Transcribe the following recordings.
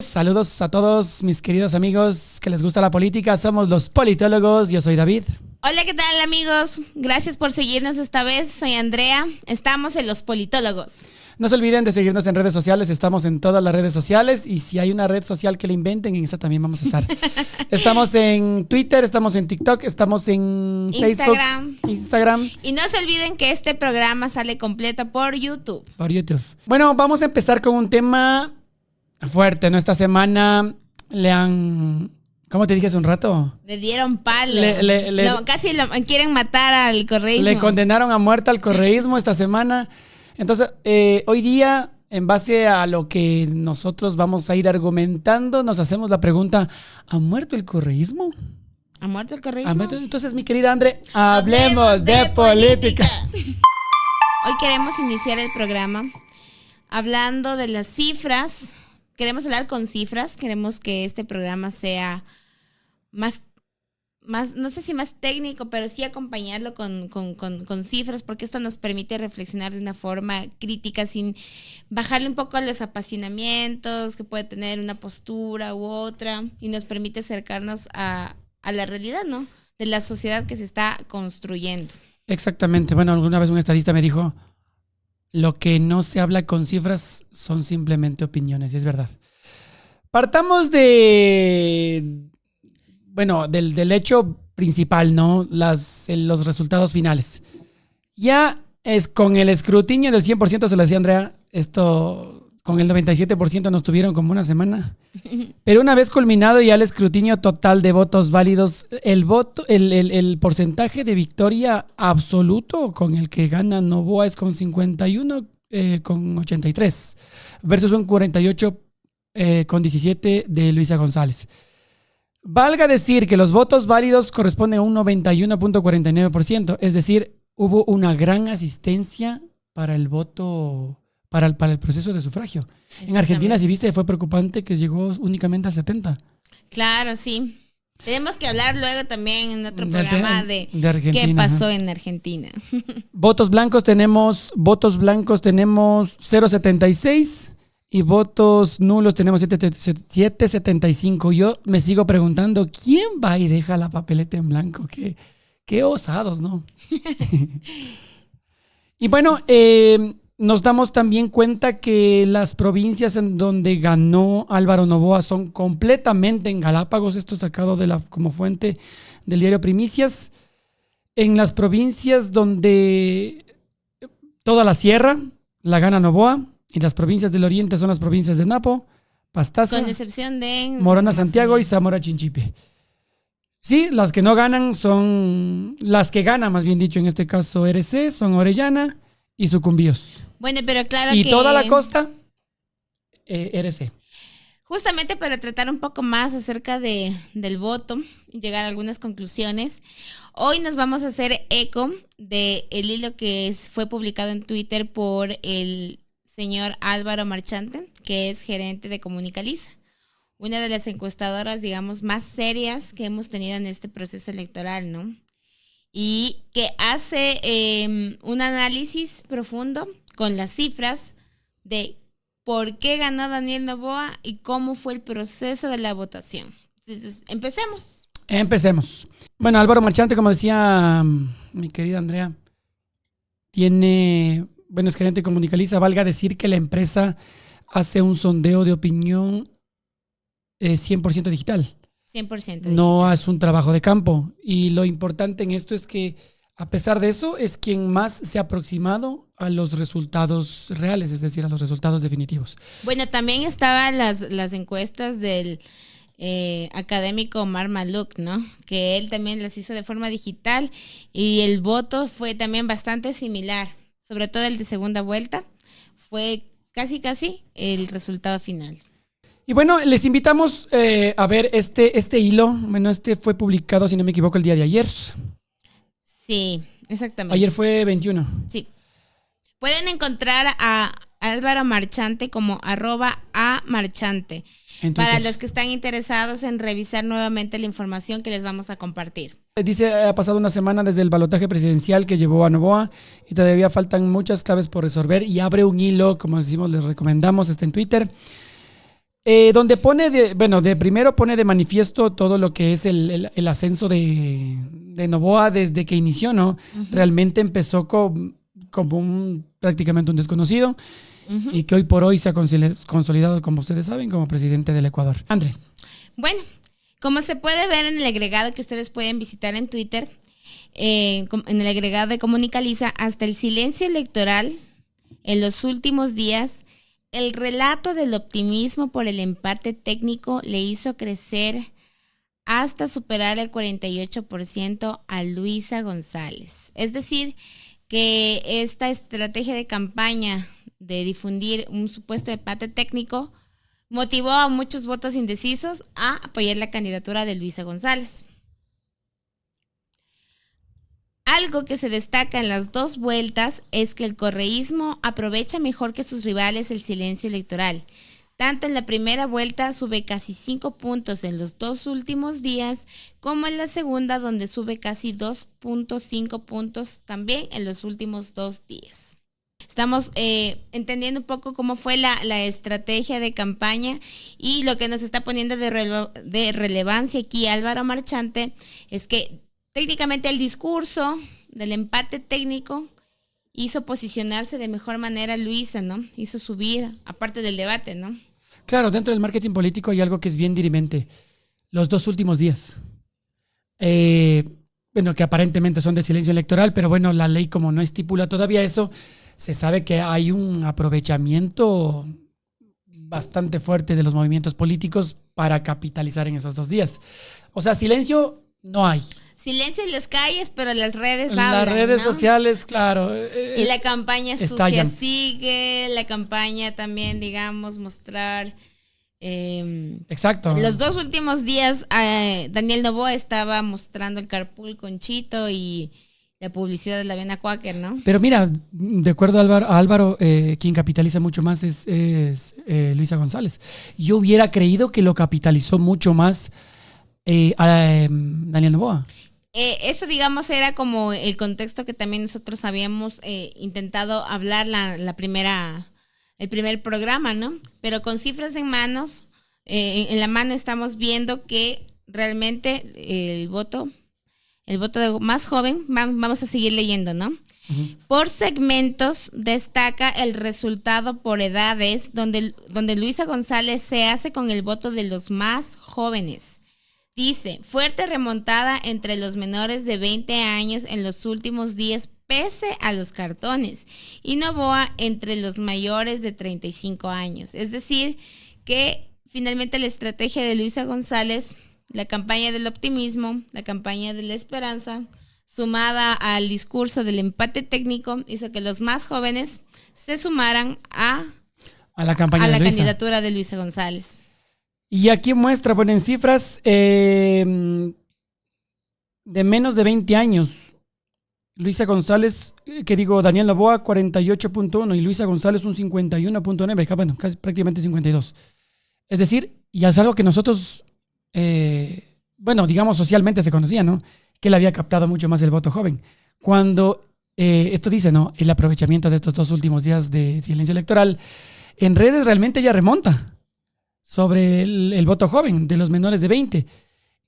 Saludos a todos mis queridos amigos que les gusta la política. Somos los politólogos. Yo soy David. Hola, ¿qué tal, amigos? Gracias por seguirnos esta vez. Soy Andrea. Estamos en Los Politólogos. No se olviden de seguirnos en redes sociales. Estamos en todas las redes sociales. Y si hay una red social que le inventen, en esa también vamos a estar. Estamos en Twitter, estamos en TikTok, estamos en Instagram. Y no se olviden que este programa sale completo por YouTube. Bueno, vamos a empezar con un tema fuerte, ¿no? Esta semana le han... ¿Cómo te dije hace un rato? Le dieron palo. Casi quieren matar al correísmo. Le condenaron a muerte al correísmo esta semana. Entonces, hoy día, en base a lo que nosotros vamos a ir argumentando, nos hacemos la pregunta, ¿ha muerto el correísmo? ¿Ha muerto el correísmo? Entonces, mi querida Andre, hablemos de política. Hoy queremos iniciar el programa hablando de las cifras. Queremos hablar con cifras. Queremos que este programa sea más, no sé si más técnico, pero sí acompañarlo con cifras, porque esto nos permite reflexionar de una forma crítica sin bajarle un poco a los apasionamientos que puede tener una postura u otra, y nos permite acercarnos a la realidad, ¿no? De la sociedad que se está construyendo. Exactamente. Bueno, alguna vez un estadista me dijo, lo que no se habla con cifras son simplemente opiniones, y es verdad. Partamos del hecho principal, ¿no? Los resultados finales. Ya es con el escrutinio del 100%, se lo decía Andrea, esto con el 97% nos tuvieron como una semana. Pero una vez culminado ya el escrutinio total de votos válidos, el porcentaje de victoria absoluto con el que gana Noboa es con 51 con 83 versus un 48 con 17 de Luisa González. Valga decir que los votos válidos corresponden a un 91.49%, es decir, hubo una gran asistencia para el voto, para el proceso de sufragio. En Argentina, si viste, fue preocupante que llegó únicamente al 70%. Claro, sí. Tenemos que hablar luego también en otro programa de Argentina, qué pasó en Argentina. Votos blancos tenemos 0.76 y votos nulos tenemos 7.75. Yo me sigo preguntando, ¿quién va y deja la papeleta en blanco? Qué osados, ¿no? Y bueno, nos damos también cuenta que las provincias en donde ganó Álvaro Noboa son completamente en Galápagos, esto sacado como fuente del diario Primicias. En las provincias donde toda la sierra la gana Noboa, y las provincias del oriente son las provincias de Napo, Pastaza, con excepción de Morona Santiago y Zamora Chinchipe. Sí, las que no ganan son, las que ganan más bien dicho en este caso RC, son Orellana y Sucumbíos. Bueno, pero claro y que... toda la costa, RC. Justamente para tratar un poco más acerca del voto y llegar a algunas conclusiones, hoy nos vamos a hacer eco del hilo que fue publicado en Twitter por el señor Álvaro Marchante, que es gerente de Comunicaliza, una de las encuestadoras, digamos, más serias que hemos tenido en este proceso electoral, ¿no? Y que hace un análisis profundo con las cifras de por qué ganó Daniel Noboa y cómo fue el proceso de la votación. Entonces, empecemos. Bueno, Álvaro Marchante, como decía mi querida Andrea, es gerente de Comunicaliza. Valga decir que la empresa hace un sondeo de opinión 100% digital. 100% digital. No es un trabajo de campo. Y lo importante en esto es que, a pesar de eso, es quien más se ha aproximado a los resultados reales, es decir, a los resultados definitivos. Bueno, también estaban las encuestas del académico Omar Maluk, ¿no? Que él también las hizo de forma digital y el voto fue también bastante similar, sobre todo el de segunda vuelta, fue casi el resultado final. Y bueno, les invitamos a ver este hilo. Bueno, fue publicado, si no me equivoco, el día de ayer. Sí, exactamente. Ayer fue 21. Sí. Pueden encontrar a Álvaro Marchante como @amarchante para los que están interesados en revisar nuevamente la información que les vamos a compartir. Dice, ha pasado una semana desde el balotaje presidencial que llevó a Noboa y todavía faltan muchas claves por resolver, y abre un hilo, como decimos, les recomendamos, está en Twitter. Donde pone de primero pone de manifiesto todo lo que es el ascenso de Noboa desde que inició, ¿no? Uh-huh. Realmente empezó como prácticamente un desconocido uh-huh. y que hoy por hoy se ha consolidado, como ustedes saben, como presidente del Ecuador. André. Bueno, como se puede ver en el agregado que ustedes pueden visitar en Twitter, en el agregado de Comunicaliza, hasta el silencio electoral en los últimos días, el relato del optimismo por el empate técnico le hizo crecer hasta superar el 48% a Luisa González. Es decir, que esta estrategia de campaña de difundir un supuesto empate técnico motivó a muchos votos indecisos a apoyar la candidatura de Luisa González. Algo que se destaca en las dos vueltas es que el correísmo aprovecha mejor que sus rivales el silencio electoral. Tanto en la primera vuelta sube casi 5 puntos en los 2 últimos días, como en la segunda donde sube casi 2.5 puntos también en los últimos 2 días. Estamos entendiendo un poco cómo fue la estrategia de campaña y lo que nos está poniendo de relevancia aquí Álvaro Marchante es que técnicamente el discurso del empate técnico hizo posicionarse de mejor manera a Luisa, ¿no? Hizo subir, aparte del debate, ¿no? Claro, dentro del marketing político hay algo que es bien dirimente. Los 2 últimos días. Bueno, que aparentemente son de silencio electoral, pero bueno, la ley como no estipula todavía eso, se sabe que hay un aprovechamiento bastante fuerte de los movimientos políticos para capitalizar en esos 2 días. O sea, silencio no hay. Silencio en las calles, pero las redes hablan, las redes ¿no? sociales, claro. Y la campaña estallan. sucia sigue, la campaña también, digamos, mostrar... Exacto. Los 2 últimos días, Daniel Noboa estaba mostrando el carpool con Chito y la publicidad de la avena Quaker, ¿no? Pero mira, de acuerdo a Álvaro, quien capitaliza mucho más es Luisa González. Yo hubiera creído que lo capitalizó mucho más Daniel Noboa. Eso, digamos, era como el contexto que también nosotros habíamos intentado hablar el primer programa, ¿no? Pero con cifras en manos, en la mano estamos viendo que realmente el voto más joven, vamos a seguir leyendo, ¿no? Uh-huh. Por segmentos destaca el resultado por edades, donde Luisa González se hace con el voto de los más jóvenes. Dice, fuerte remontada entre los menores de 20 años en los últimos días pese a los cartones y Noboa entre los mayores de 35 años. Es decir, que finalmente la estrategia de Luisa González, la campaña del optimismo, la campaña de la esperanza, sumada al discurso del empate técnico, hizo que los más jóvenes se sumaran a la candidatura de Luisa González. Y aquí muestra, bueno, en cifras de menos de 20 años, Luisa González, Daniel Noboa 48.1 y Luisa González un 51.9, bueno, casi prácticamente 52. Es decir, ya es algo que nosotros, digamos socialmente se conocía, ¿no? Que él había captado mucho más el voto joven. Cuando esto dice, ¿no? El aprovechamiento de estos 2 últimos días de silencio electoral, en redes realmente ya remonta sobre el voto joven de los menores de 20.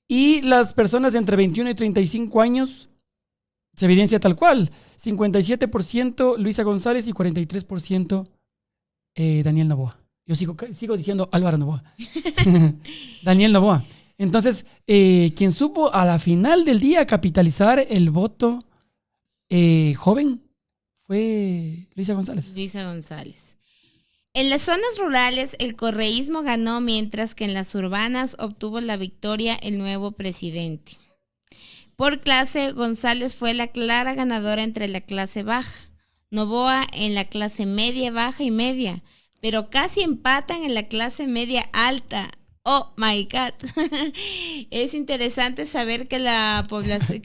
Y las personas entre 21 y 35 años se evidencia tal cual. 57% Luisa González y 43% Daniel Noboa. Yo sigo diciendo Álvaro Noboa. Daniel Noboa. Entonces, quien supo a la final del día capitalizar el voto joven fue Luisa González. Luisa González. En las zonas rurales el correísmo ganó, mientras que en las urbanas obtuvo la victoria el nuevo presidente. Por clase, González fue la clara ganadora entre la clase baja, Noboa en la clase media, baja y media, pero casi empatan en la clase media alta. Oh my God. Es interesante saber que la población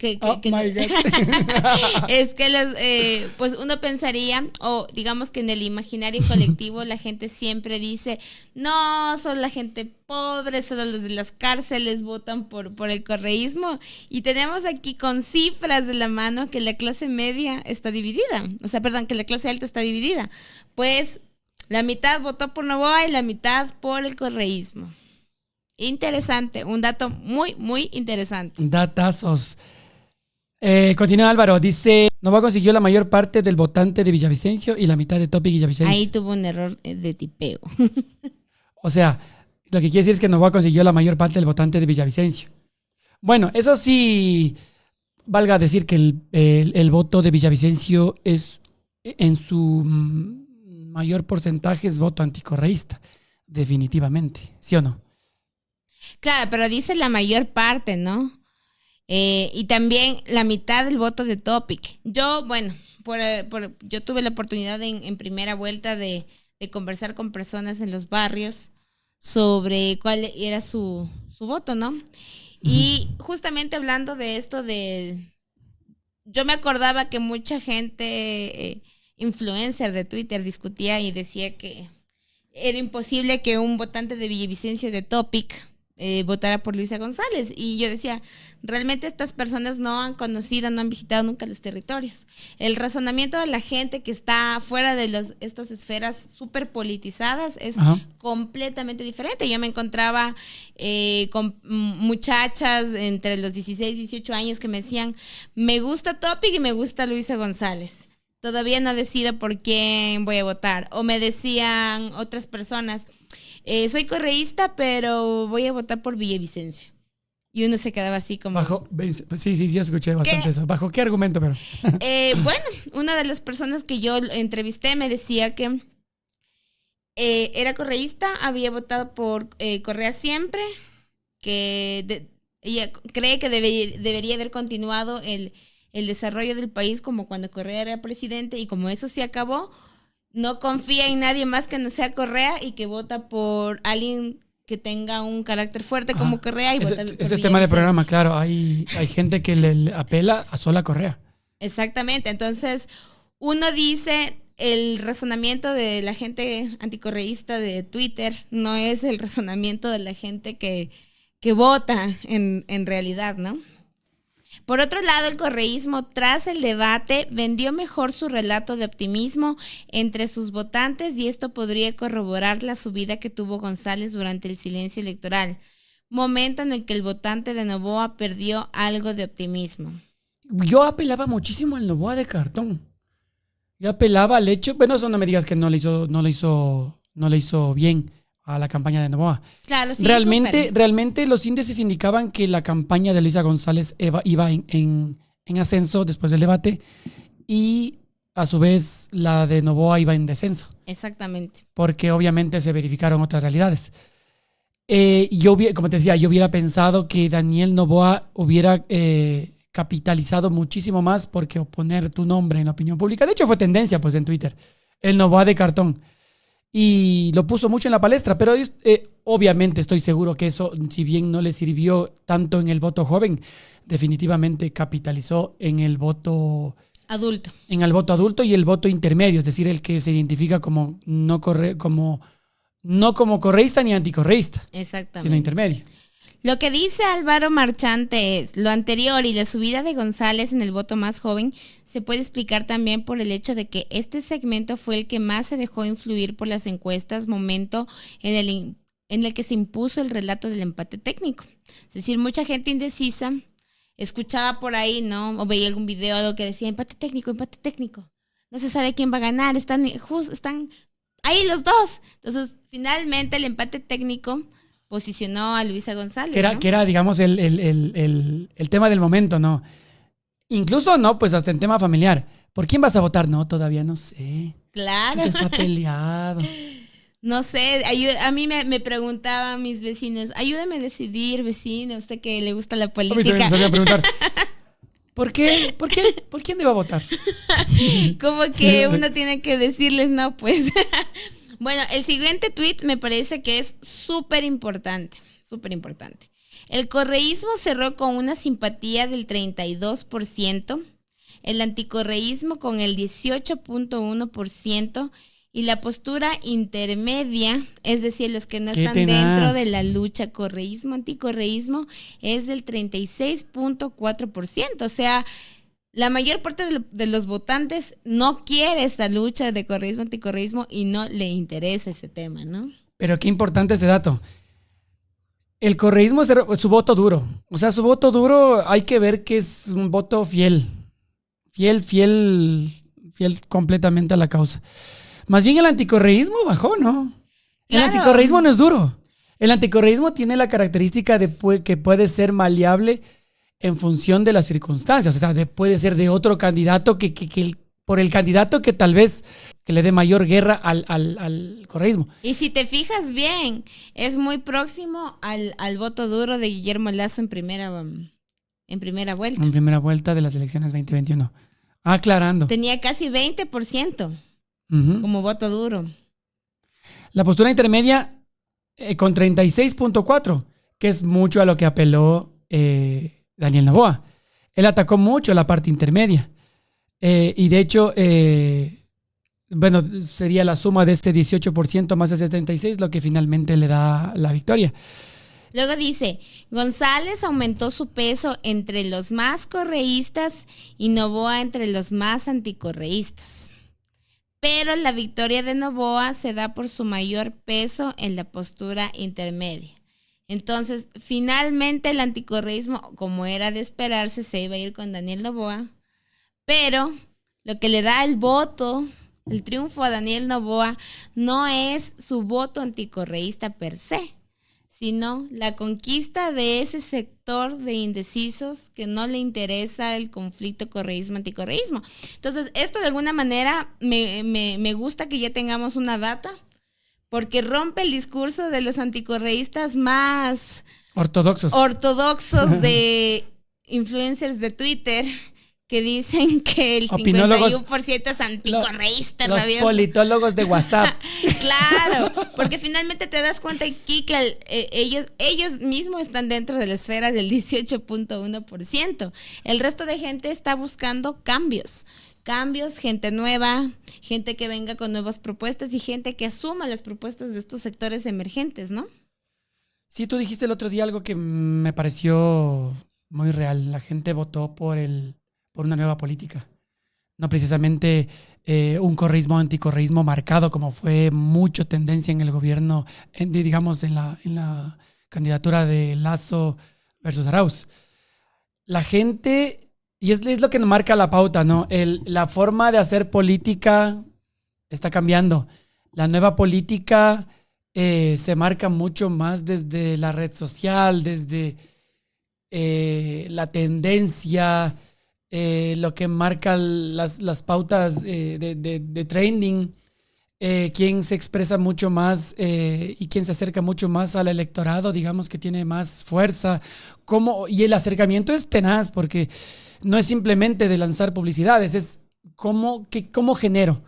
es que pues uno pensaría, o digamos que en el imaginario colectivo la gente siempre dice, no, solo la gente pobre, solo los de las cárceles votan por el correísmo, y tenemos aquí con cifras de la mano que la clase media está dividida, que la clase alta está dividida. Pues La mitad votó por Noboa y la mitad por el correísmo. Interesante, un dato muy, muy interesante. Datazos. Continúa Álvaro, dice, Noboa consiguió la mayor parte del votante de Villavicencio y la mitad de Topic y Villavicencio. Ahí tuvo un error de tipeo. O sea, lo que quiere decir es que Noboa consiguió la mayor parte del votante de Villavicencio. Bueno, eso sí, valga decir que el voto de Villavicencio es, en su mayor porcentaje, es voto anticorreísta, definitivamente, ¿sí o no? Claro, pero dice la mayor parte, ¿no? Y también la mitad del voto de Topic. Yo, bueno, yo tuve la oportunidad en primera vuelta de conversar con personas en los barrios sobre cuál era su voto, ¿no? Y justamente hablando de esto yo me acordaba que mucha gente, influencer de Twitter, discutía y decía que era imposible que un votante de Villavicencio de Topic votara por Luisa González. Y yo decía, realmente estas personas no han conocido, no han visitado nunca los territorios. El razonamiento de la gente que está fuera de estas esferas súper politizadas es completamente diferente. Yo me encontraba con muchachas entre los 16 y 18 años que me decían, me gusta Topic y me gusta Luisa González. Todavía no decido por quién voy a votar. O me decían otras personas, soy correísta, pero voy a votar por Villavicencio. Y uno se quedaba así como... Sí, escuché bastante eso. ¿Bajo qué argumento, pero? Bueno, una de las personas que yo entrevisté me decía que era correísta, había votado por Correa siempre, que ella cree que debería haber continuado el desarrollo del país como cuando Correa era presidente, y como eso se acabó, no confía en nadie más que no sea Correa y que vota por alguien que tenga un carácter fuerte como Correa. Y vota por ese es tema de programa, claro. Hay gente que le apela a sola Correa. Exactamente. Entonces, uno dice, el razonamiento de la gente anticorreísta de Twitter no es el razonamiento de la gente que vota en realidad, ¿no? Por otro lado, el correísmo, tras el debate, vendió mejor su relato de optimismo entre sus votantes, y esto podría corroborar la subida que tuvo González durante el silencio electoral, momento en el que el votante de Noboa perdió algo de optimismo. Yo apelaba muchísimo al Noboa de cartón. Yo apelaba al hecho, bueno, eso no me digas que no le hizo bien a la campaña de Noboa. Claro, sí, realmente los índices indicaban que la campaña de Luisa González iba en ascenso después del debate, y a su vez la de Noboa iba en descenso. Exactamente. Porque obviamente se verificaron otras realidades. Como te decía, yo hubiera pensado que Daniel Noboa hubiera capitalizado muchísimo más porque poner tu nombre en la opinión pública. De hecho, fue tendencia pues en Twitter, el Noboa de cartón. Y lo puso mucho en la palestra, pero obviamente estoy seguro que eso, si bien no le sirvió tanto en el voto joven, definitivamente capitalizó en el voto adulto. En el voto adulto y el voto intermedio, es decir, el que se identifica como no como correísta ni anticorreísta, exactamente, sino intermedio. Lo que dice Álvaro Marchante es, lo anterior y la subida de González en el voto más joven se puede explicar también por el hecho de que este segmento fue el que más se dejó influir por las encuestas, momento en el que se impuso el relato del empate técnico. Es decir, mucha gente indecisa escuchaba por ahí, ¿no? O veía algún video o algo que decía empate técnico. No se sabe quién va a ganar, están ahí los dos. Entonces, finalmente el empate técnico posicionó a Luisa González. Que era digamos, el tema del momento, ¿no? Incluso, no, pues hasta en tema familiar. ¿Por quién vas a votar? No, todavía no sé. Claro. Está peleado. No sé, a mí me preguntaban mis vecinos, ayúdame a decidir, vecino, usted que le gusta la política. A mí me preguntar, ¿por quién debo votar? Como que uno tiene que decirles, no, pues... Bueno, el siguiente tweet me parece que es súper importante. El correísmo cerró con una simpatía del 32%, el anticorreísmo con el 18.1% y la postura intermedia, es decir, los que no están dentro de la lucha correísmo-anticorreísmo, es del 36.4%. O sea, La mayor parte de los votantes no quiere esta lucha de correísmo, anticorreísmo y no le interesa ese tema, ¿no? Pero qué importante ese dato. El correísmo es su voto duro. O sea, su voto duro hay que ver que es un voto fiel. Fiel completamente a la causa. Más bien el anticorreísmo bajó, ¿no? El Claro. anticorreísmo no es duro. El anticorreísmo tiene la característica de que puede ser maleable en función de las circunstancias. O sea, puede ser de otro candidato por el candidato que tal vez que le dé mayor guerra al correísmo. Y si te fijas bien, es muy próximo al voto duro de Guillermo Lazo en primera vuelta. En primera vuelta de las elecciones 2021. Aclarando. Tenía casi 20% Ujú. como voto duro. La postura intermedia con 36.4, que es mucho a lo que apeló Daniel Noboa. Él atacó mucho la parte intermedia. Y de hecho, bueno, sería la suma de este 18% más el 76% lo que finalmente le da la victoria. Luego dice, González aumentó su peso entre los más correístas y Noboa entre los más anticorreístas. Pero la victoria de Noboa se da por su mayor peso en la postura intermedia. Entonces, finalmente el anticorreísmo, como era de esperarse, se iba a ir con Daniel Noboa. Pero lo que le da el voto, el triunfo a Daniel Noboa, no es su voto anticorreísta per se, sino la conquista de ese sector de indecisos que no le interesa el conflicto correísmo-anticorreísmo. Entonces, esto de alguna manera me gusta que ya tengamos una data, porque rompe el discurso de los anticorreístas más ortodoxos de influencers de Twitter, que dicen que el Opinólogos, 51% es anticorreísta, los rabioso. politólogos de WhatsApp. Claro, porque finalmente te das cuenta aquí que ellos mismos están dentro de la esfera del 18.1%. El resto de gente está buscando cambios, gente nueva, gente que venga con nuevas propuestas y gente que asuma las propuestas de estos sectores emergentes, ¿no? Sí, tú dijiste el otro día algo que me pareció muy real. La gente votó por una nueva política. No precisamente un correísmo, anticorreísmo marcado, como fue mucho tendencia en el gobierno, digamos, en la candidatura de Lasso versus Arauz. La gente, y es lo que nos marca la pauta, ¿no? La forma de hacer política está cambiando. La nueva política se marca mucho más desde la red social, desde la tendencia, lo que marca las pautas de trending, quien se expresa mucho más y quien se acerca mucho más al electorado, digamos que tiene más fuerza. Y el acercamiento es tenaz porque no es simplemente de lanzar publicidades, es cómo genero.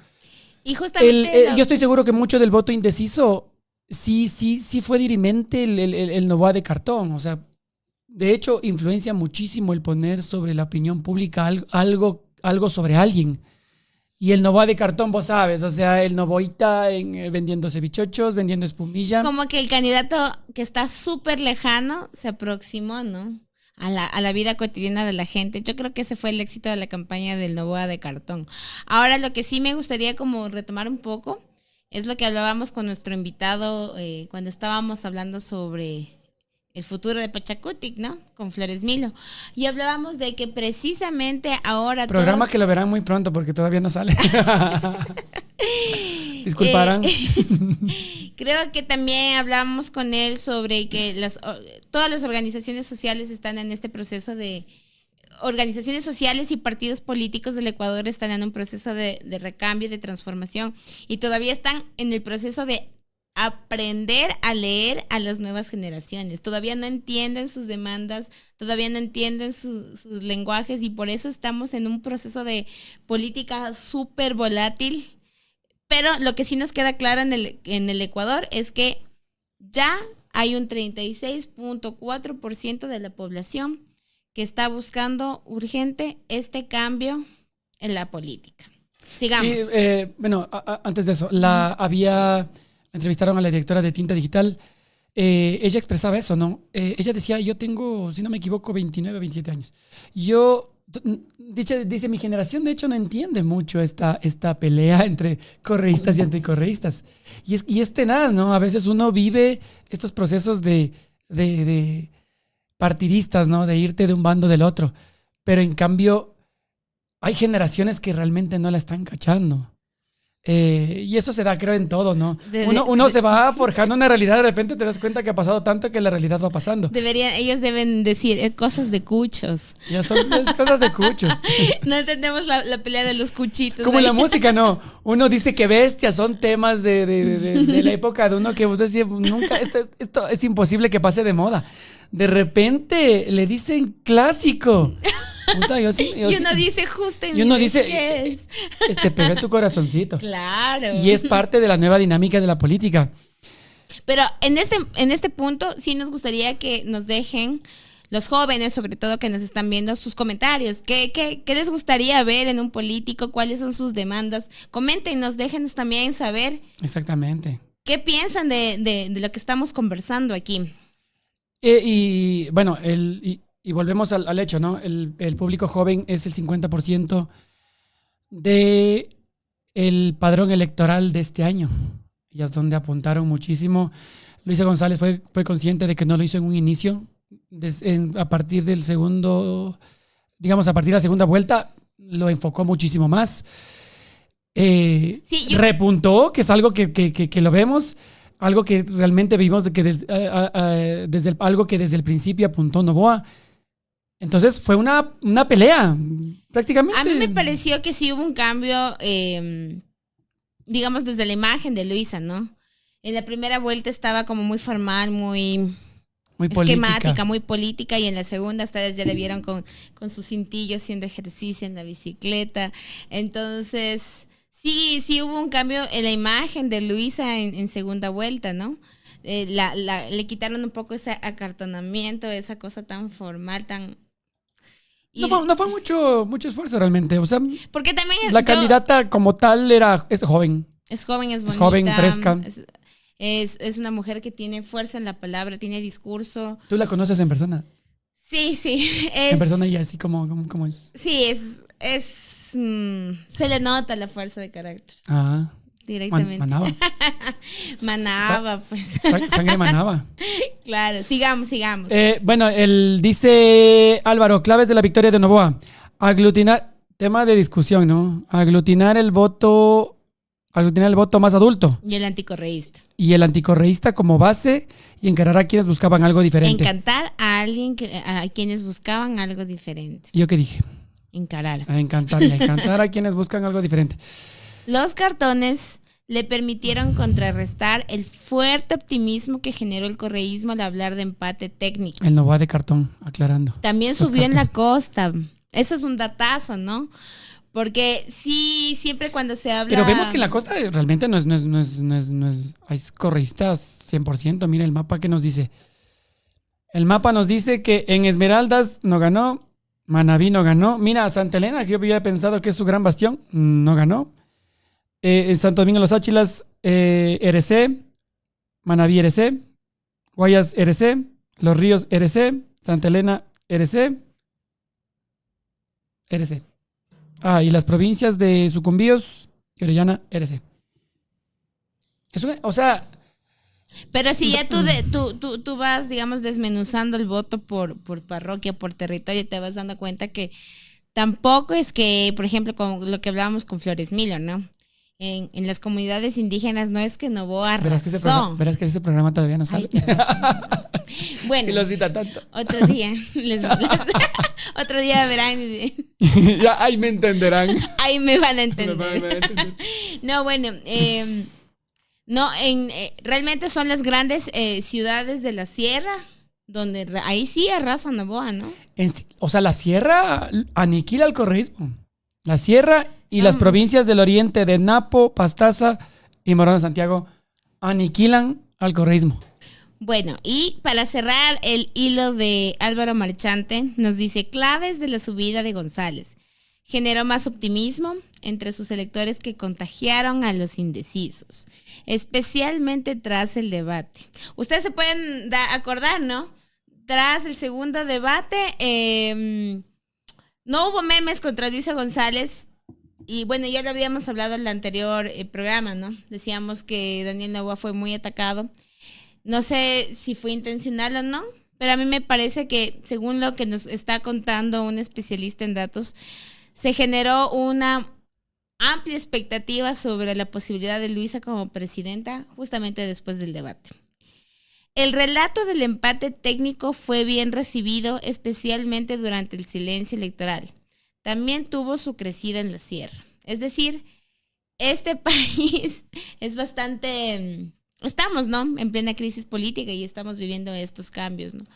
Y justamente Yo estoy seguro que mucho del voto indeciso sí fue dirimente el Noboa de cartón. O sea, de hecho, influencia muchísimo el poner sobre la opinión pública algo sobre alguien. Y el Noboa de cartón, vos sabes, o sea, el Noboita vendiendo cevichochos, vendiendo espumilla. como que el candidato que está súper lejano se aproximó, ¿no? A la vida cotidiana de la gente. Yo creo que ese fue el éxito de la campaña del Noboa de cartón. Ahora, lo que sí me gustaría como retomar un poco es lo que hablábamos con nuestro invitado cuando estábamos hablando sobre el futuro de Pachacutic, ¿no? Con Flores Milo. Y hablábamos de que precisamente ahora Programa todos... que lo verán muy pronto porque todavía no sale. Disculparán. Creo que también hablamos con él sobre que todas las organizaciones sociales están en este proceso de... Organizaciones sociales y partidos políticos del Ecuador están en un proceso de recambio, de transformación, y todavía están en el proceso de aprender a leer a las nuevas generaciones. Todavía no entienden sus demandas, todavía no entienden sus lenguajes, y por eso estamos en un proceso de política súper volátil. Pero lo que sí nos queda claro en el Ecuador es que ya hay un 36.4% de la población que está buscando urgente este cambio en la política. Sigamos. Sí, bueno, antes de eso, entrevistaron a la directora de Tinta Digital. Ella expresaba eso, ¿no? Ella decía, yo tengo, si no me equivoco, 29 o 27 años. Yo Dice, mi generación de hecho no entiende mucho esta pelea entre correístas y anticorreístas. Y es tenaz, ¿no? A veces uno vive estos procesos de partidistas, ¿no? De irte de un bando del otro. Pero en cambio, hay generaciones que realmente no la están cachando. Y eso se da, creo, en todo, ¿no? Uno se va forjando una realidad, de repente te das cuenta que ha pasado tanto que la realidad va pasando. Ellos deben decir cosas de cuchos. Ya son cosas de cuchos. No entendemos la pelea de los cuchitos. Como en la música, ¿no? Uno dice que bestias son temas de la época de uno que vos decís, nunca, esto es imposible que pase de moda. De repente le dicen clásico. Puta, yo uno dice justo en y uno dice, te pega en tu corazoncito. Claro. Y es parte de la nueva dinámica de la política. Pero en este punto sí nos gustaría que nos dejen, los jóvenes sobre todo que nos están viendo, sus comentarios. ¿Qué les gustaría ver en un político? ¿Cuáles son sus demandas? Coméntenos, déjenos también saber. Exactamente. ¿Qué piensan de lo que estamos conversando aquí? Y bueno, y volvemos al hecho, ¿no? El público joven es el 50% del padrón electoral de este año. Y es donde apuntaron muchísimo. Luisa González fue consciente de que no lo hizo en un inicio. A partir del segundo, digamos, a partir de la segunda vuelta, lo enfocó muchísimo más. Repuntó, que es algo que lo vemos, algo que realmente vimos algo que desde el principio apuntó Noboa. Entonces fue una pelea, prácticamente. A mí me pareció que sí hubo un cambio, digamos, desde la imagen de Luisa, ¿no? En la primera vuelta estaba como muy formal, muy esquemática, política. Muy política, y en la segunda ustedes ya le vieron con su cintillo haciendo ejercicio en la bicicleta. Entonces, sí hubo un cambio en la imagen de Luisa en segunda vuelta, ¿no? Le quitaron un poco ese acartonamiento, esa cosa tan formal, tan... No fue mucho esfuerzo realmente. O sea, porque también la candidata como tal es joven. Es joven, es bonita. Es joven, fresca. Es una mujer que tiene fuerza en la palabra, tiene discurso. ¿Tú la conoces en persona? Sí. En persona ella así como es. Sí, se le nota la fuerza de carácter. Ah. Directamente. Manaba, pues. Sangre manaba. Claro, sigamos. Bueno, dice Álvaro, claves de la victoria de Noboa. Aglutinar, tema de discusión, ¿no? Aglutinar el voto más adulto. Y el anticorreísta. Y el anticorreísta como base, y encarar a quienes buscaban algo diferente. Encantar a quienes buscaban algo diferente. ¿Yo qué dije? Encarar. Encantar a quienes buscan algo diferente. Los cartones le permitieron contrarrestar el fuerte optimismo que generó el correísmo al hablar de empate técnico. El Noboa de cartón, aclarando. También subió en la costa. Eso es un datazo, ¿no? Porque sí, siempre cuando se habla... Pero vemos que en la costa realmente no es hay correístas 100%. Mira el mapa que nos dice. El mapa nos dice que en Esmeraldas no ganó, Manabí no ganó. Mira, Santa Elena, que yo había pensado que es su gran bastión, no ganó. Santo Domingo de los Áchilas, RC, Manabí RC, Guayas RC, Los Ríos RC, Santa Elena RC. Y las provincias de Sucumbíos y Orellana RC. O sea... Pero si ya tú vas, digamos, desmenuzando el voto por parroquia, por territorio, te vas dando cuenta que tampoco es que, por ejemplo, con lo que hablábamos con Flores Milo, ¿no? En las comunidades indígenas no es que Noboa arrasó. Verás que ese programa todavía no sale. Bueno, y lo cita tanto. Otro día otro día verán. Ya, ahí me entenderán. Ahí me van a entender. No, bueno, realmente son las grandes ciudades de la sierra donde ahí sí arrasa Noboa, ¿no? O sea, la sierra aniquila el correísmo. La sierra y las provincias del oriente de Napo, Pastaza y Morona de Santiago aniquilan al correísmo. Bueno, y para cerrar el hilo de Álvaro Marchante, nos dice claves de la subida de González. Generó más optimismo entre sus electores que contagiaron a los indecisos, especialmente tras el debate. Ustedes se pueden acordar, ¿no? Tras el segundo debate, No hubo memes contra Luisa González. Y bueno, ya lo habíamos hablado en el anterior programa, ¿no? Decíamos que Daniel Noboa fue muy atacado. No sé si fue intencional o no, pero a mí me parece que, según lo que nos está contando un especialista en datos, se generó una amplia expectativa sobre la posibilidad de Luisa como presidenta justamente después del debate. El relato del empate técnico fue bien recibido, especialmente durante el silencio electoral. También tuvo su crecida en la sierra. Es decir, este país es bastante... Estamos, ¿no? En plena crisis política y estamos viviendo estos cambios, ¿no?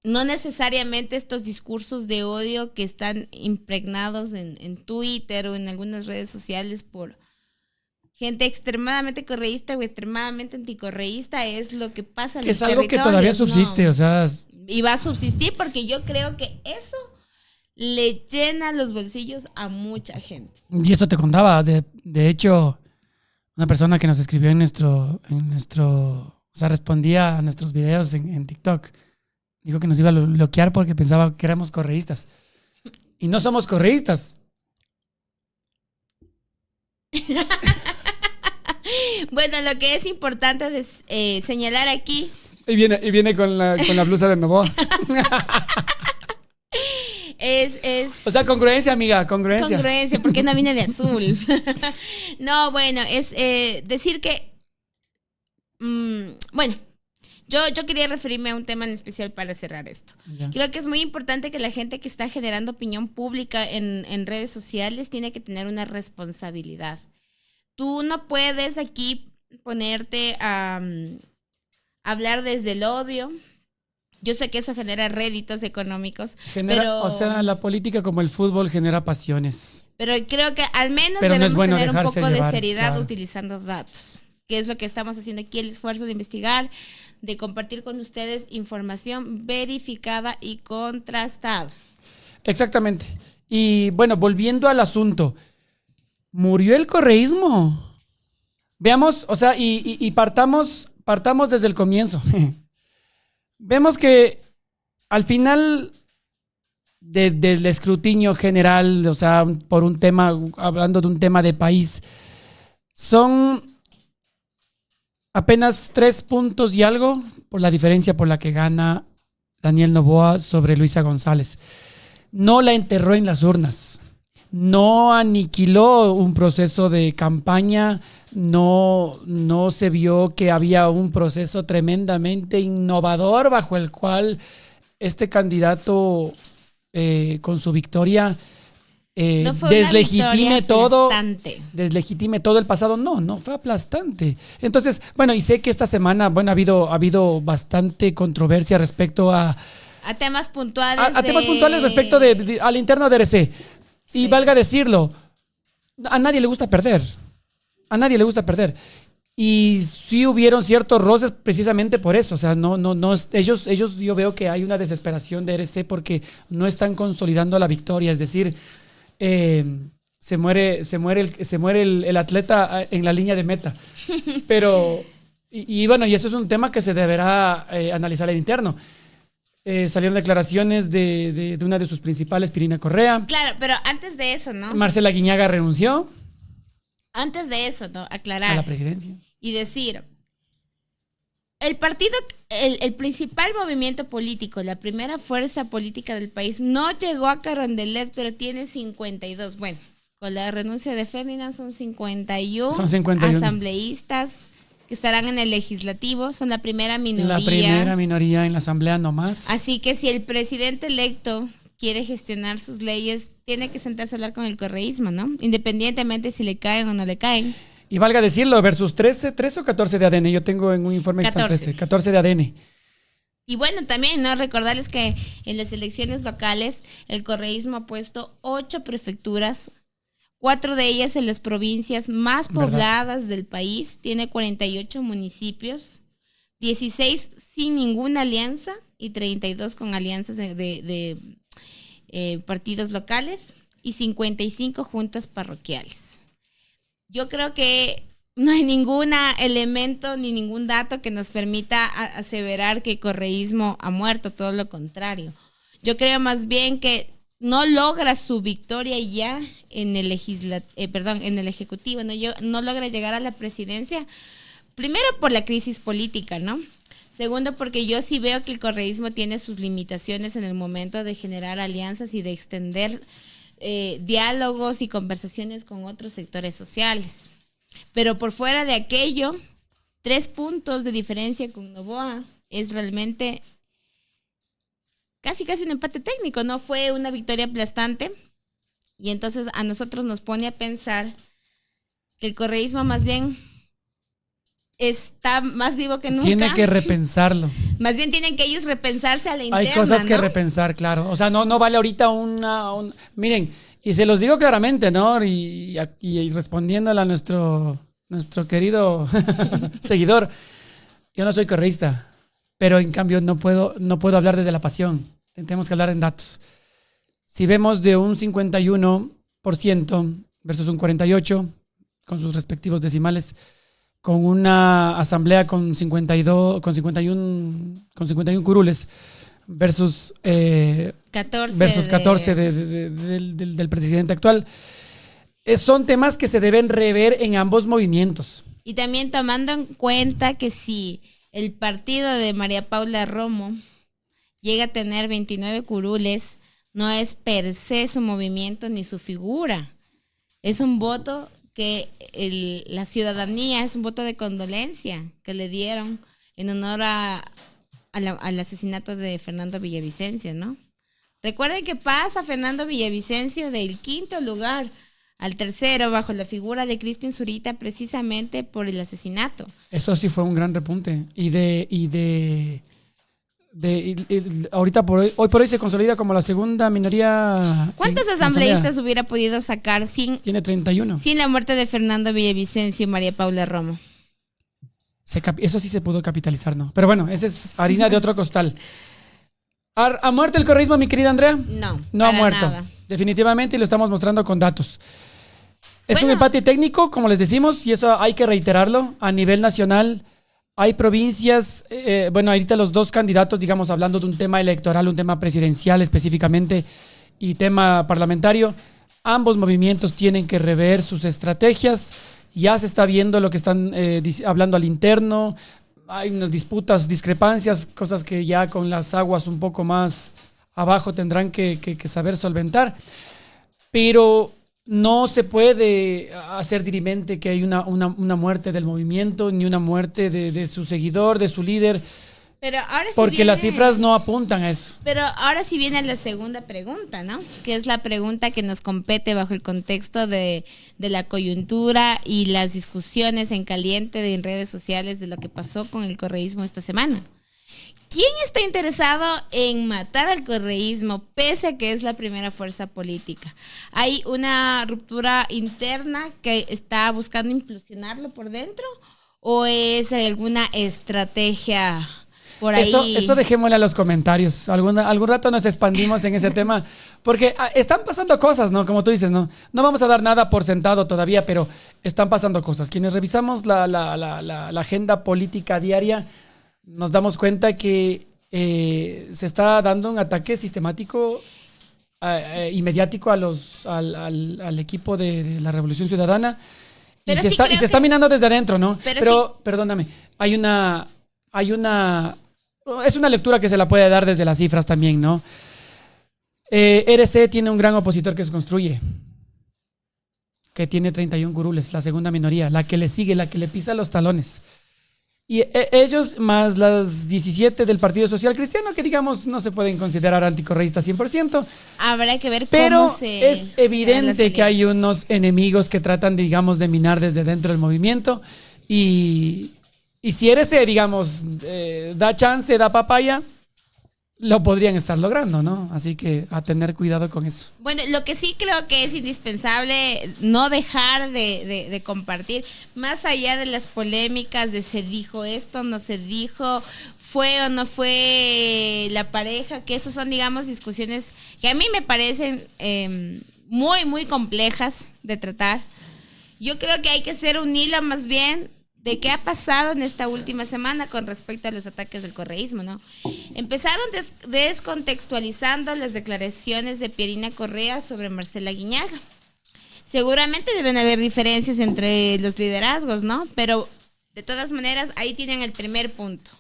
No necesariamente estos discursos de odio que están impregnados en Twitter o en algunas redes sociales por gente extremadamente correísta o extremadamente anticorreísta es lo que pasa en los territorios. Es algo que todavía subsiste, ¿no? O sea... Y va a subsistir porque yo creo que eso le llena los bolsillos a mucha gente. Y eso te contaba, de hecho, una persona que nos escribió en nuestro, o sea, respondía a nuestros videos en TikTok, dijo que nos iba a bloquear porque pensaba que éramos correístas. Y no somos correístas. Bueno, lo que es importante señalar aquí... Y viene con la blusa de Noboa. O sea, congruencia, amiga, congruencia. Congruencia, porque no viene de azul. No, bueno, es decir que... bueno, yo quería referirme a un tema en especial para cerrar esto. Ya. Creo que es muy importante que la gente que está generando opinión pública en redes sociales tiene que tener una responsabilidad. Tú no puedes aquí ponerte a hablar desde el odio. Yo sé que eso genera réditos económicos. O sea, la política como el fútbol genera pasiones. Pero creo que al menos debemos tener un poco de seriedad utilizando datos, que es lo que estamos haciendo aquí, el esfuerzo de investigar, de compartir con ustedes información verificada y contrastada. Exactamente. Y bueno, volviendo al asunto, ¿murió el correísmo? Veamos, o sea, y partamos desde el comienzo. Vemos que al final del escrutinio general, o sea, por un tema, hablando de un tema de país, son apenas 3 puntos y algo por la diferencia por la que gana Daniel Noboa sobre Luisa González. No la enterró en las urnas, no aniquiló un proceso de campaña, no se vio que había un proceso tremendamente innovador bajo el cual este candidato con su victoria deslegitime todo el pasado. No fue aplastante. Entonces, bueno, y sé que esta semana, bueno, ha habido bastante controversia respecto a temas puntuales. A temas puntuales respecto al interno de RC. Y valga decirlo, a nadie le gusta perder. Y sí hubieron ciertos roces precisamente por eso. O sea, ellos yo veo que hay una desesperación de RC porque no están consolidando la victoria. Es decir, se muere el atleta en la línea de meta. Pero, y bueno, y eso es un tema que se deberá analizar en interno. Salieron declaraciones de una de sus principales, Pirina Correa. Claro, pero antes de eso, ¿no? Marcela Guiñaga renunció. Antes de eso, ¿no? Aclarar. A la presidencia. Y decir, el partido, el principal movimiento político, la primera fuerza política del país, no llegó a Carondelet, pero tiene 52. Bueno, con la renuncia de Ferdinand son 51. Son 51 asambleístas que estarán en el legislativo, son la primera minoría. La primera minoría en la asamblea nomás. Así que si el presidente electo quiere gestionar sus leyes, tiene que sentarse a hablar con el correísmo, ¿no? Independientemente si le caen o no le caen. Y valga decirlo, versus 13 o 14 de ADN. Yo tengo en un informe 14 de ADN. Y bueno, también, ¿no? Recordarles que en las elecciones locales el correísmo ha puesto 8 prefecturas, 4 de ellas en las provincias más pobladas del país. Tiene 48 municipios, 16 sin ninguna alianza y 32 con alianzas de partidos locales y 55 juntas parroquiales. Yo creo que no hay ningún elemento ni ningún dato que nos permita aseverar que el correísmo ha muerto, todo lo contrario. Yo creo más bien que no logra su victoria ya en el en el Ejecutivo, no logra llegar a la presidencia, primero por la crisis política, ¿no? Segundo, porque yo sí veo que el correísmo tiene sus limitaciones en el momento de generar alianzas y de extender diálogos y conversaciones con otros sectores sociales. Pero por fuera de aquello, 3 puntos de diferencia con Noboa es realmente casi un empate técnico, no fue una victoria aplastante. Y entonces a nosotros nos pone a pensar que el correísmo más bien está más vivo que nunca. Tiene que repensarlo. Más bien tienen que ellos repensarse a la interna, Hay cosas que ¿no? repensar, claro. O sea, no vale ahorita miren, y se los digo claramente, ¿no? Y respondiéndole a nuestro querido seguidor, yo no soy correísta, pero en cambio no puedo hablar desde la pasión. Tenemos que hablar en datos. Si vemos de un 51% versus un 48%, con sus respectivos decimales, con una asamblea con 51 curules versus 14 del presidente actual, son temas que se deben rever en ambos movimientos. Y también tomando en cuenta que si el partido de María Paula Romo llega a tener 29 curules, no es per se su movimiento ni su figura. Es un voto que la ciudadanía, es un voto de condolencia que le dieron en honor al asesinato de Fernando Villavicencio, ¿no? Recuerden que pasa Fernando Villavicencio del 5º lugar al 3º bajo la figura de Cristian Zurita precisamente por el asesinato. Eso sí fue un gran repunte. Ahorita hoy por hoy se consolida como la segunda minoría. ¿Cuántos asambleístas hubiera podido sacar Tiene 31. Sin la muerte de Fernando Villavicencio y María Paula Romo? Eso sí se pudo capitalizar, ¿no? Pero bueno, esa es harina de otro costal. ¿Ha muerto el correísmo, mi querida Andrea? No ha muerto. Nada. Definitivamente, y lo estamos mostrando con datos. Es un empate técnico, como les decimos, y eso hay que reiterarlo. A nivel nacional, hay provincias, ahorita los dos candidatos, digamos, hablando de un tema electoral, un tema presidencial específicamente, y tema parlamentario, ambos movimientos tienen que rever sus estrategias. Ya se está viendo lo que están hablando al interno. Hay unas disputas, discrepancias, cosas que ya con las aguas un poco más abajo tendrán que saber solventar. Pero no se puede hacer dirimente que hay una muerte del movimiento, ni una muerte de su seguidor, de su líder. Pero ahora sí porque las cifras no apuntan a eso. Pero ahora sí viene la segunda pregunta, ¿no? Que es la pregunta que nos compete bajo el contexto de la coyuntura y las discusiones en caliente en redes sociales de lo que pasó con el correísmo esta semana. ¿Quién está interesado en matar al correísmo pese a que es la primera fuerza política? ¿Hay una ruptura interna que está buscando impulsionarlo por dentro? ¿O es alguna estrategia por ahí? Eso dejémosle a los comentarios. Algún rato nos expandimos en ese tema. Porque están pasando cosas, ¿no? Como tú dices, ¿no? No vamos a dar nada por sentado todavía, pero están pasando cosas. Quienes revisamos la agenda política diaria, nos damos cuenta que se está dando un ataque sistemático y mediático al equipo de la Revolución Ciudadana. Y se está minando desde adentro, ¿no? Pero perdóname, es una lectura que se la puede dar desde las cifras también, ¿no? RC tiene un gran opositor que se construye, que tiene 31 curules, la segunda minoría, la que le sigue, la que le pisa los talones. Y ellos, más las 17 del Partido Social Cristiano, que digamos no se pueden considerar anticorreístas 100%. Habrá que ver pero cómo se... es evidente que hay unos enemigos que tratan, digamos, de minar desde dentro del movimiento. Y si RC, digamos, da chance, da papaya, lo podrían estar logrando, ¿no? Así que a tener cuidado con eso. Bueno, lo que sí creo que es indispensable no dejar de compartir, más allá de las polémicas de se dijo esto, no se dijo, fue o no fue la pareja, que esos son, digamos, discusiones que a mí me parecen muy, muy complejas de tratar. Yo creo que hay que hacer un hilo más bien de qué ha pasado en esta última semana con respecto a los ataques del correísmo, ¿no? Empezaron descontextualizando las declaraciones de Pierina Correa sobre Marcela Guiñaga. Seguramente deben haber diferencias entre los liderazgos, ¿no? Pero de todas maneras, ahí tienen el primer punto.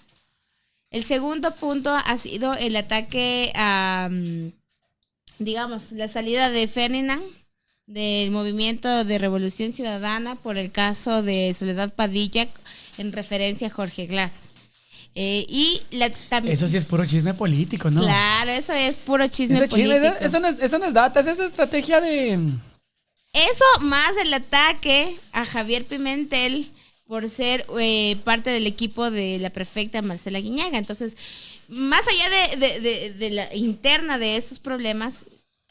El segundo punto ha sido el ataque a, digamos, la salida de Ferdinand del Movimiento de Revolución Ciudadana por el caso de Soledad Padilla en referencia a Jorge Glass. Eso sí es puro chisme político, ¿no? Claro, eso es puro chisme político. Eso no es data, eso es estrategia de... Eso más el ataque a Javier Pimentel por ser parte del equipo de la prefecta Marcela Guiñaga. Entonces, más allá de la interna de esos problemas,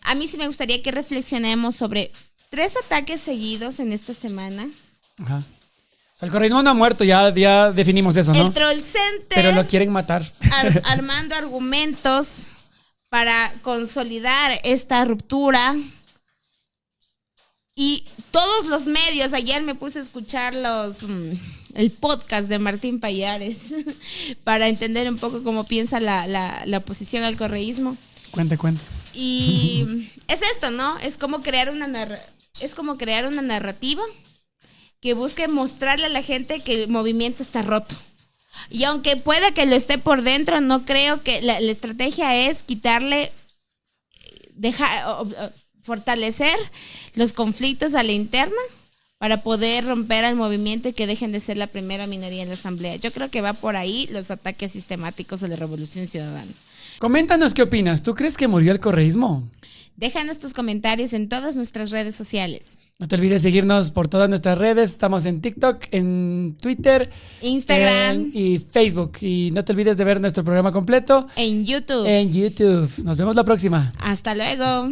a mí sí me gustaría que reflexionemos sobre 3 ataques seguidos en esta semana. Ajá. O sea, el correísmo no ha muerto, ya definimos eso, ¿no? El Troll Center. Pero lo quieren matar. Armando argumentos para consolidar esta ruptura. Y todos los medios, ayer me puse a escuchar el podcast de Martín Payares para entender un poco cómo piensa la oposición al correísmo. Cuente. Y es esto, ¿no? Es como crear una narrativa que busque mostrarle a la gente que el movimiento está roto. Y aunque pueda que lo esté por dentro, no creo que la estrategia es quitarle, fortalecer los conflictos a la interna para poder romper al movimiento y que dejen de ser la primera minoría en la asamblea. Yo creo que va por ahí los ataques sistemáticos a la Revolución Ciudadana. Coméntanos qué opinas. ¿Tú crees que murió el correísmo? Déjanos tus comentarios en todas nuestras redes sociales. No te olvides seguirnos por todas nuestras redes. Estamos en TikTok, en Twitter, Instagram y Facebook. Y no te olvides de ver nuestro programa completo en YouTube. Nos vemos la próxima. Hasta luego.